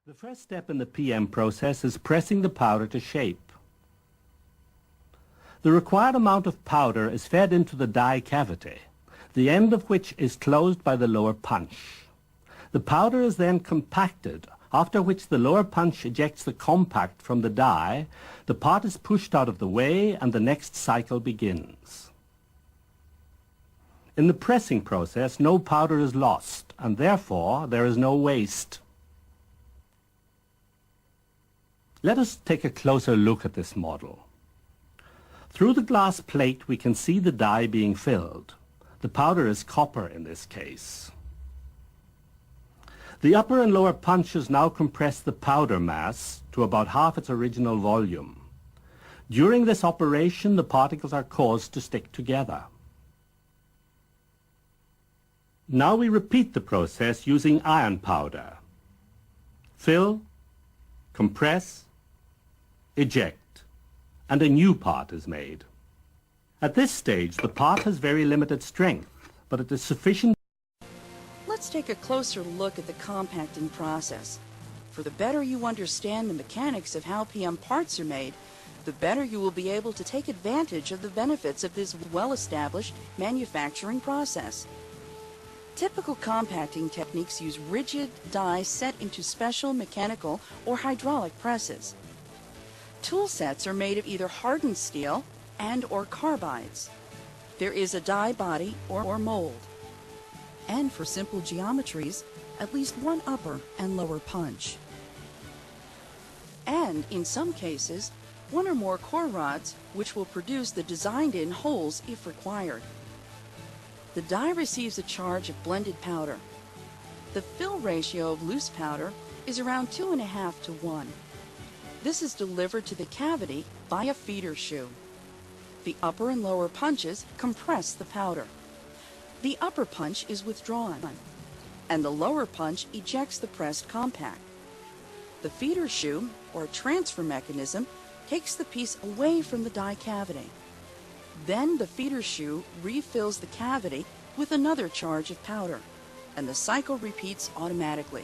The first step in the PM process is pressing the powder to shape. The required amount of powder is fed into the die cavity, the end of which is closed by the lower punch. The powder is then compacted, after which the lower punch ejects the compact from the die, the part is pushed out of the way, and the next cycle begins. In the pressing process, no powder is lost, and therefore there is no waste. Let us take a closer look at this model. Through the glass plate we can see the die being filled. The powder is copper in this case. The upper and lower punches now compress the powder mass to about half its original volume. During this operation, the particles are caused to stick together. Now we repeat the process using iron powder. Fill, compress, eject, and a new part is made. At this stage, the part has very limited strength, but it is sufficient. Let's take a closer look at the compacting process. For the better you understand the mechanics of how PM parts are made, the better you will be able to take advantage of the benefits of this well-established manufacturing process. Typical compacting techniques use rigid die set into special mechanical or hydraulic presses. Tool sets are made of either hardened steel and/or carbides. There is a die body or mold. And for simple geometries, at least one upper and lower punch. And in some cases, one or more core rods, which will produce the designed-in holes if required. The die receives a charge of blended powder. The fill ratio of loose powder is around 2.5 to 1. This is delivered to the cavity by a feeder shoe. The upper and lower punches compress the powder. The upper punch is withdrawn, and the lower punch ejects the pressed compact. The feeder shoe, or transfer mechanism, takes the piece away from the die cavity. Then the feeder shoe refills the cavity with another charge of powder, and the cycle repeats automatically.